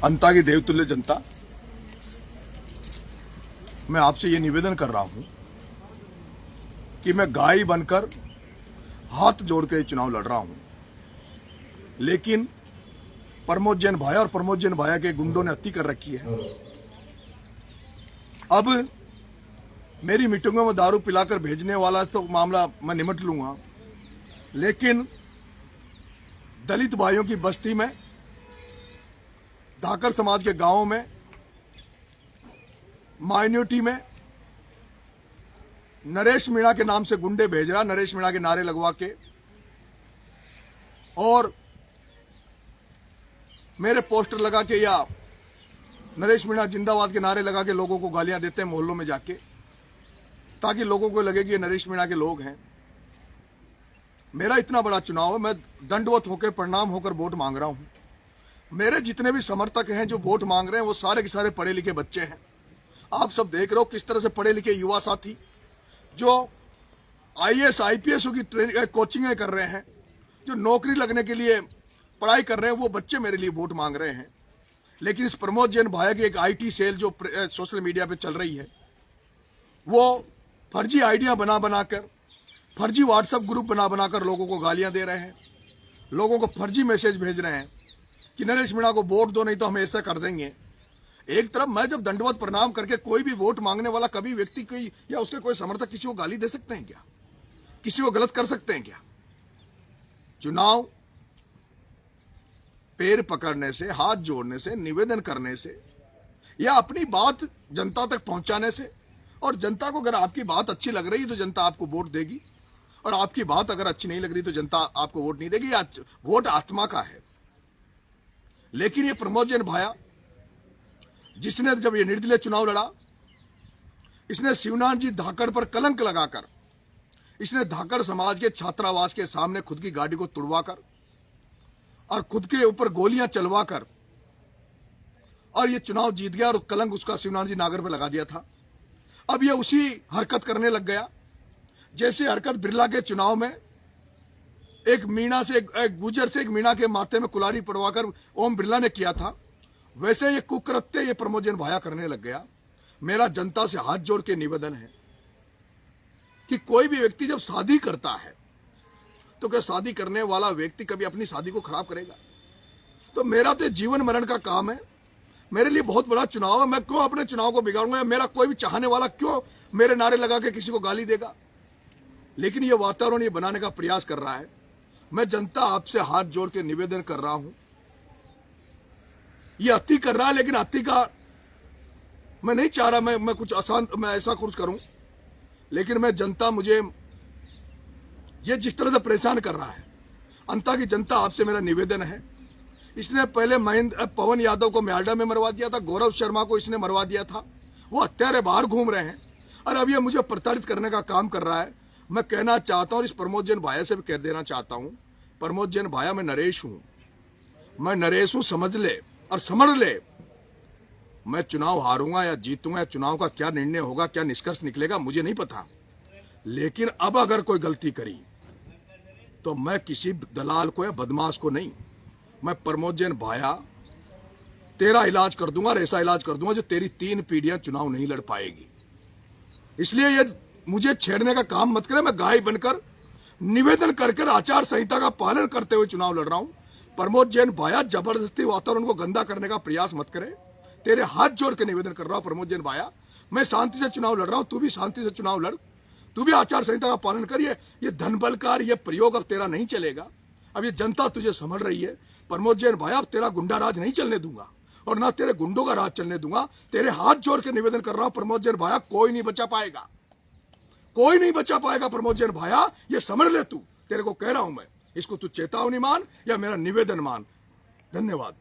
अंता की देवतुल्य जनता, मैं आपसे ये निवेदन कर रहा हूं कि मैं गाय बनकर हाथ जोड़ के चुनाव लड़ रहा हूं, लेकिन प्रमोद जैन भाया और प्रमोद जैन भाया के गुंडों ने हत्या कर रखी है। अब मेरी मीटिंगों में दारू पिलाकर भेजने वाला तो मामला मैं निमट लूंगा, लेकिन दलित भाइयों की बस्ती में, धाकर समाज के गांवों में, माइनॉरिटी में नरेश मीणा के नाम से गुंडे भेज रहा, नरेश मीणा के नारे लगवा के, और मेरे पोस्टर लगा के या नरेश मीणा जिंदाबाद के नारे लगा के लोगों को गालियां देते हैं मोहल्लों में जाके, ताकि लोगों को लगे कि ये नरेश मीणा के लोग हैं। मेरा इतना बड़ा चुनाव है, मैं दंडवत होकर प्रणाम होकर वोट मांग रहा हूं। मेरे जितने भी समर्थक हैं जो वोट मांग रहे हैं वो सारे के सारे पढ़े लिखे बच्चे हैं। आप सब देख रहे हो किस तरह से पढ़े लिखे युवा साथी जो आईएएस आईपीएस की कोचिंगें कर रहे हैं, जो नौकरी लगने के लिए पढ़ाई कर रहे हैं, वो बच्चे मेरे लिए वोट मांग रहे हैं। लेकिन इस प्रमोद जैन भाया की एक आईटी सेल जो सोशल मीडिया पे चल रही है, वो फर्जी आइडिया बना बनाकर, फर्जी व्हाट्सएप ग्रुप बना बनाकर लोगों को गालियां दे रहे हैं, लोगों को फर्जी मैसेज भेज रहे हैं कि नरेश मीणा को वोट दो नहीं तो हम ऐसा कर देंगे। एक तरफ मैं जब दंडवत प्रणाम करके कोई भी वोट मांगने वाला कभी व्यक्ति कोई या उसके कोई समर्थक किसी को गाली दे सकते हैं क्या? किसी को गलत कर सकते हैं क्या? चुनाव पैर पकड़ने से, हाथ जोड़ने से, निवेदन करने से या अपनी बात जनता तक पहुंचाने से, और जनता को अगर आपकी बात अच्छी लग रही तो जनता आपको वोट देगी, और आपकी बात अगर अच्छी नहीं लग रही तो जनता आपको वोट नहीं देगी। वोट आत्मा का है। लेकिन ये प्रमोद जैन भाया, जिसने जब ये निर्दलीय चुनाव लड़ा, इसने शिवनाथ जी धाकड़ पर कलंक लगाकर, इसने धाकड़ समाज के छात्रावास के सामने खुद की गाड़ी को तुड़वाकर और खुद के ऊपर गोलियां चलवाकर और ये चुनाव जीत गया, और कलंक उसका शिवनाथ जी नागर पर लगा दिया था। अब ये उसी हरकत करने लग गया जैसे हरकत बिरला के चुनाव में एक मीणा से, एक गुजर से एक मीणा के माथे में कुल्हाड़ी पड़वाकर ओम बिरला ने किया था। वैसे ये कुकृत्य ये प्रमोद जैन भाया करने लग गया। मेरा जनता से हाथ जोड़ के निवेदन है कि कोई भी व्यक्ति जब शादी करता है तो क्या शादी करने वाला व्यक्ति कभी अपनी शादी को खराब करेगा? तो मेरा तो जीवन मरण का काम है, मेरे लिए बहुत बड़ा चुनाव है। मैं क्यों अपने चुनाव को बिगाड़ूंगा? या मेरा कोई भी चाहने वाला क्यों मेरे नारे लगा के किसी को गाली देगा? लेकिन ये वातावरण ये बनाने का प्रयास कर रहा है। मैं जनता आपसे हाथ जोड़ के निवेदन कर रहा हूं, ये अति कर रहा है, लेकिन अति का मैं नहीं चाह रहा मैं कुछ आसान मैं ऐसा कुछ करूं, लेकिन मैं जनता मुझे ये जिस तरह से परेशान कर रहा है, अंता की जनता आपसे मेरा निवेदन है। इसने पहले पवन यादव को म्यालडा में मरवा दिया था, गौरव शर्मा को इसने मरवा दिया था, वो हत्यारे बाहर घूम रहे हैं, और अब ये मुझे प्रताड़ित करने का काम कर रहा है। मैं कहना चाहता हूं, और इस प्रमोद जैन भाया से भी कह देना चाहता हूं, प्रमोद जैन भाया मैं नरेश हूं, समझ ले और समझ ले। मैं चुनाव हारूंगा या जीतूंगा, या चुनाव का क्या निर्णय होगा, क्या निष्कर्ष निकलेगा, मुझे नहीं पता। लेकिन अब अगर कोई गलती करी तो मैं किसी दलाल को या बदमाश को नहीं, मैं प्रमोद जैन भाया तेरा इलाज कर दूंगा, और ऐसा इलाज कर दूंगा जो तेरी 3 पीढ़ियां चुनाव नहीं लड़ पाएगी। इसलिए ये मुझे छेड़ने का काम मत करे। मैं गाय बनकर निवेदन कर आचार संहिता का पालन करते हुए चुनाव लड़ रहा हूं। प्रमोद जैन भाया जबरदस्ती वातावरण को गंदा करने का प्रयास मत करे। तेरे हाथ जोड़ के निवेदन कर रहा हूं प्रमोद जैन भाया, मैं शांति से चुनाव लड़ रहा हूं, तू भी शांति से चुनाव लड़, तू भी आचार संहिता का पालन करिए। ये धन बलकार ये प्रयोग अब तेरा नहीं चलेगा। अब ये जनता तुझे समझ रही है। प्रमोद जैन भाया, अब तेरा गुंडा राज नहीं चलने दूंगा, और ना तेरे गुंडों का राज चलने दूंगा। तेरे हाथ जोड़ के निवेदन कर रहा हूं प्रमोद जैन भाया, कोई नहीं बचा पाएगा, कोई नहीं बचा पाएगा प्रमोद जैन भाया, ये समझ ले तू। तेरे को कह रहा हूं मैं, इसको तू चेतावनी मान या मेरा निवेदन मान। धन्यवाद।